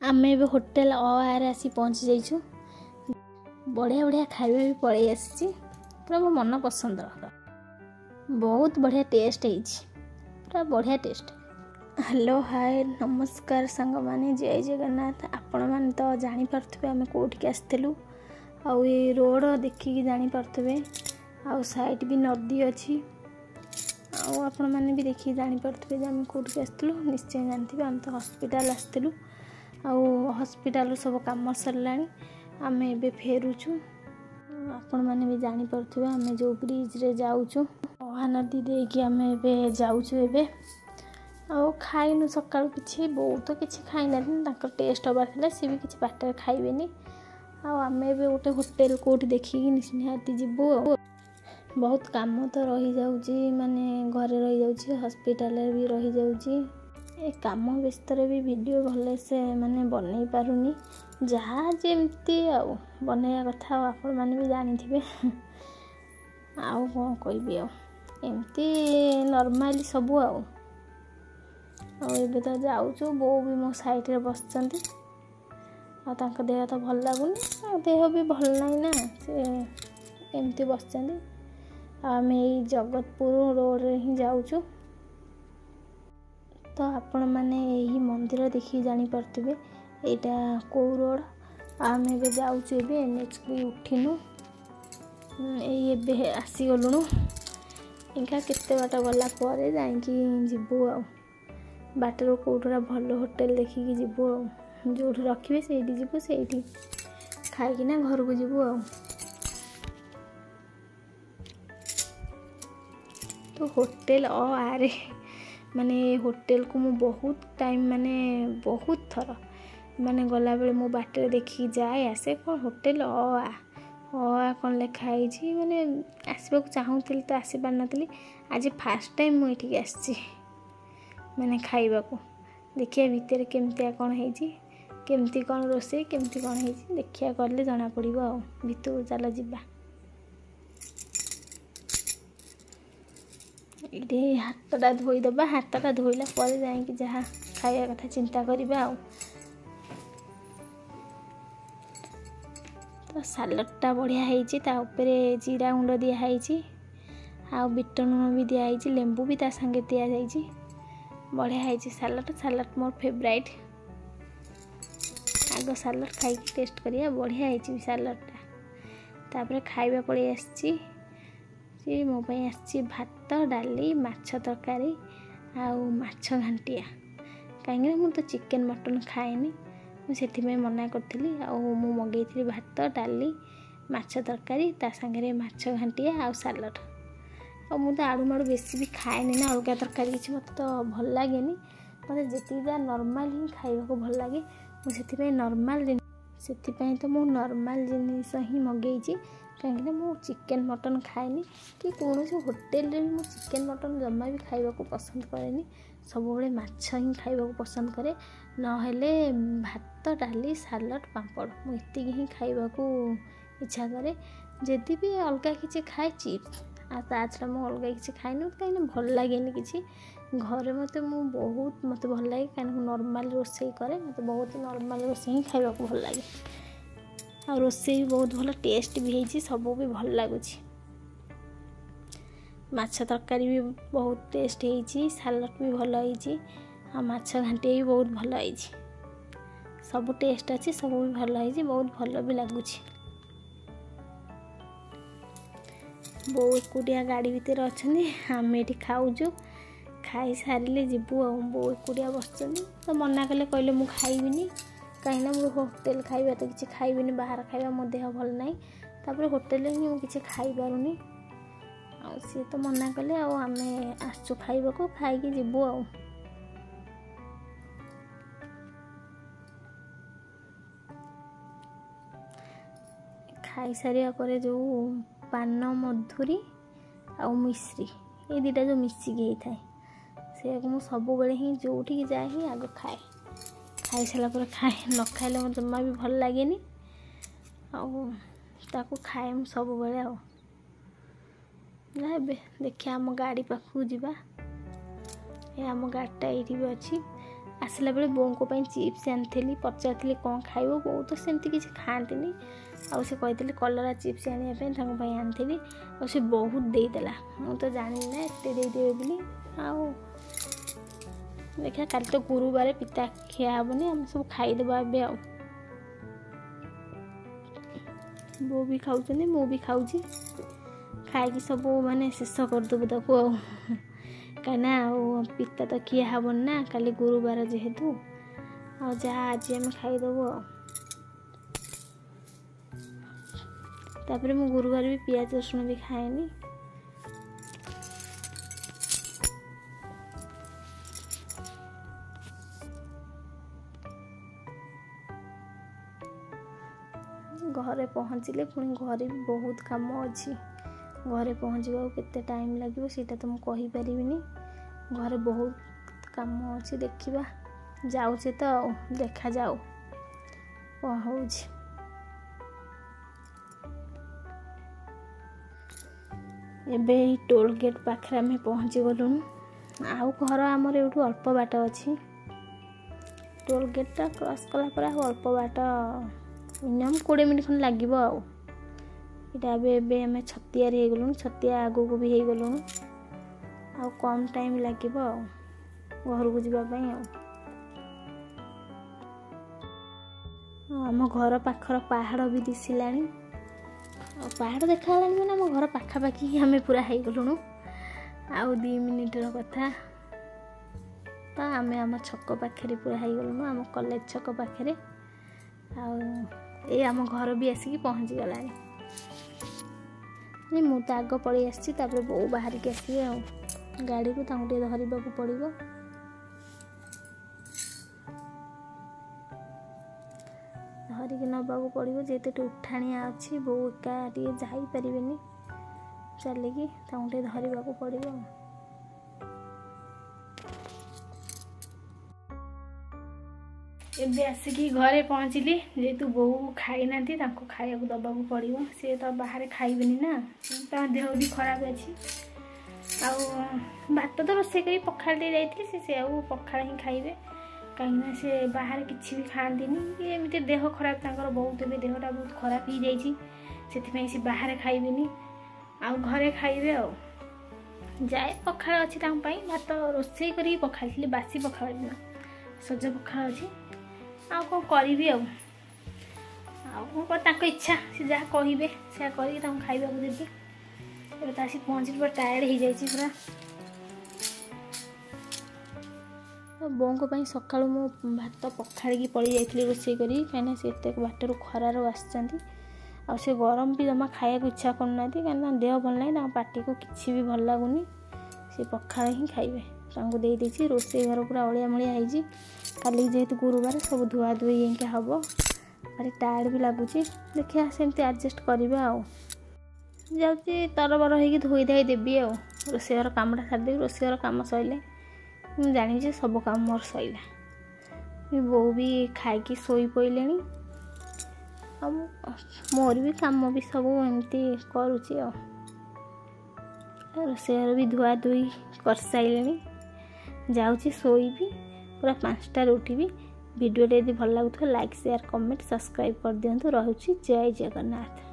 आमे भी hotel are आसी पहुँची जाइछु। बढ़िया बढ़िया खाଇବା भी पड़े आसी पूरा मो मन पसंद बहुत बढ़िया टेस्ट है पूरा बढ़िया टेस्ट। हेलो हाय नमस्कार सांग माने जय जगन्नाथ। आपण मैंने तो जानीपे आम कौटिक आसलु आउ ये रोड देखिकी जानीपे आउ साइड भी नदी अच्छी आपण मैंने भी देखिए जानीपे आम कौटिक आसलु निश्चय जानते आम तो हॉस्पिटल आसलु आउ हॉस्पिटल सब कम सरला आम ए फेरुचु। आपण मैंने भी जानीपे आम जो ब्रिज रे जाऊचु महानदी देकी आम ए जाऊचु एबे आउ खाइनु सकाळु किछि बहुत किछि खाइना टेस्ट हबार था सी भी किछि बाटर खाइबेनी आम ए गोटे होटेल कोठी देखिकी निहाती जीवु। बहुत काम तो रही जाउची माने घरे रही जाउची हॉस्पिटल भी रही जाउची ए काम व्यस्त भी वीडियो भले से माने बनै पारुनी जहाँ जेमती आउ बनैया कथा आपण माने भी जानिथिबे आउ कोन कहबी आ एमती नॉर्मली सब आउ तो जाऊँ बो भी मो साइड रे बसचंती आ देह तो भल लगुनि देह भी भल नहीं ना से एमती बसचंती आम यही जगतपुर रोड रे ही जाऊँ। तो आपण मैंने यही मंदिर देखिए जानीपे यहाँ कौ रोड आम ए जाऊँ एनएच भी उठिनु ये आसीगलुणु इनका केते बाट गला पर जाइकी जीवु आ बाटर कौटरा भल होटेल देखिकी जीवु जो रखिए से जीवु से खाइकिना घर को जीवु आ। तो होटेल आरे माने होटेल को मु बहुत टाइम माने बहुत थर माने गला बेले मो बाटर देखी जाए आसे कौन होटेल कौन लिखाई माने आसवा चाहूली तो आसी पार नी आज फास्ट टाइम मुझे आसी माने खाइबा को देखिए भितर केमतिया कौन है केमती कौन रोसे केमती कौन है देखिया करले जना पड़िबो आ भितर चल जिबा। ये हाथटा धोईदबा हाथटा धोइला पर जाइकी जहाँ खाइया कथा चिंता करबा आ। तो सालडटा बढ़िया है ता ऊपर जीरा गुंड दिखाई आ बीट लुण भी दिखाई लेंबू भी ता संगे दिया जाइए बढ़िया है सालड सालड मोर फेवराइट आग सालड खाई टेस्ट करिया बढ़िया है सालडटा तापर खाइबा पड़े आसी मो आसी भात डाली माछ तरकारी आउ माछ घांटिया कहीं मु तो चिकेन मटन खाएनी मुझे मना करी मु मगेली भात डाली माछ तरकारी ता सांगे माछ घांटिया आउ सालड और मुझे आड़ू माड़ू बेसी भी खाएनी ना अलग तरकारी किसी मत तो भल लगे मतलब जी नॉर्मल ही खाइबा को भल लगे मुझे नॉर्मल से तो मु नॉर्मल जिनिस ही मगेची कहीं मु चिकेन मटन खाएनी कि कौन होटेल रे भी चिकेन मटन जमा भी खाइबा को पसंद करेनी सब माछ ही खाइबा को पसंद करे नहेले भात डाली सालड पापड़ मुझे ही खाइबा को इच्छा करे जदि भी अलग किसी खाए चिप्स आ छड़ा मुझे अलग किसी खाएनी कहीं भल लगे कि घरे मत बहुत मत भल लगे कहीं नॉर्मल रोसई करे मत बहुत नॉर्मल रोसई ही खाइबा को भल लगे आ रोसई भी बहुत भल टेस्ट भी है सब भी भल लगुच माछ तरकारी भी बहुत टेस्ट है सालड भी भल है माछ घांटिया भी बहुत भल है सब टेस्ट अच्छी सब भी भल है बहुत भल भी लगुच। बो एकुटिया गाड़ी भितर अच्छा आम ये खाऊचु खाई सारे जीवु आ बो एकुटिया बस तो मना कले कहले मु खाइबिनी कहीं मु होटेल खाइबा तो किसी खाइबिनी बाहर खाइबा मो देह भल ना तापर होटेल ही मुझे किसी खाई पारुनी आ सी तो मना कले आम आसचु खाइबा को खाइकी जीवु आ। खाई सारिया पर जो पान मधुरी आ मिश्री ये दुटा जो मिसिकी होता है से मुझे सब बेले ही जो जाए ही आग खाए खाई सारा खाए न खाइले मत जमा भी भल लगे आको खाए सब बेले देखिए आम गाड़ी पाखु जावा ये आम गाड़ीटा ये भी अच्छी आसला बेले बों को चिप्स आनी पचारि कौन खाइब बो तो सेमती किसी खाती आउ से कही कलरा चिप्स आने आनी और से बहुत देदेला मु तो जानी ना एत देदेवे बोली आउ देखा काली तो गुरुवार पिता खिया हेनी आम सब खाईदेवा ए बो भी खाऊँ मु भी खाऊँ खाई सब माने शेष करदेबू ताकू कहीं पिता तो खिया हेन ना काली गुरुवार जेहेतु आ जहाँ आज आम खाईदेबू तापर मु गुरुवार भी पियाज रसुण भी खाएनी घरे पहुँचले पुणी घरे भी बहुत काम अच्छी घरे पहुँचवा केते टाइम लगे सीटा तो मुझे कहीपरिनी घरे बहुत काम अच्छी देखा जाऊे तो देखा जाऊ कौन हो टोल गेट पाखे आम पहुँची गलुणु आउ घर आमर एठू अल्प बाट अच्छी टोल गेटा क्रॉस कलापर अल्प बाट मिनिमम 20 मिनट खन लगे आम छतियार हो गलुणु छतिया आगू को भी हो गलुणु आ कम टाइम लगे घर को जावाई आम घर पाखर पहाड़ भी दिशला पहाड़ देखा मैंने आम घर पाखापाखि आम पूरा हो गलुणु आउ 2 मिनिटर कथा तो आम आम छक पाखे पूरा हो गलुणु आम कॉलेज छक पाखे आम घर भी आसिक पहुँची गलानी मु तो आग पलि आसी बो बाहर की आसवे गाड़ी को धरवा पड़ो धरिक नवाक पड़ो जेते उठाणिया अच्छी बो एका जापारे चलिकी धरवा पड़ो एबे आसिकी घरे पहुँचली जेहेतु बो खाई ना खाया दबा पड़ो सी तो बाहर खाइबेनी ना देह भी खराब अच्छी भात तो रोसे कर पखाड़ दे जाइए से पखाड़ ही खाइबे कहीं से बाहर किसी भी खाती एमती देह खराब तक बहुत भी देहटा बहुत खराब हो जाए से बाहर खाइबेनी आ घरे खाइबे जाए पखाड़ अच्छी भात रोसे कर पखाड़ी बासी पखाड़ दिन सज पखाड़ अच्छी आ कौन करी कौन इच्छा से जहाँ कहे से कर खाइबा देवी ए तो आसिक पहुँच पूरा टायर्ड हो जाए पूरा बों को सका मु भात पखाड़ी पलि जाइली रोसे करी कहीं से बाटर खरार आसुँच से गरम भी जमा खाया इच्छा करना कहीं देह भल ना पार्टी को किसी भी भल लगुनि से पखाड़ ही खाइबे दे रोसे घर पूरा अलिया मलिया हो काली जेहेतु गुरुवार सब धुआ धुई हम भारी टायर्ड भी लगुच देखिए सेमती एडजस्ट करवा जाऊँगी तरबर हो धोई धाई देवी रोसे घर कमटा छाड़देवी रोसे घर कम सैले जानी सब कम मोर सैला बो भी खाई शोई पड़े मोर भी कम भी सब एमती करुच्ची रोसे घर भी धुआ धुई कर सारे जाऊँगी शोइबी पूरा 5टार उठिबी वीडियो यदि भल लगुथो लाइक शेयर कमेंट सब्सक्राइब कर दियंतु। रहुछि जय जगन्नाथ।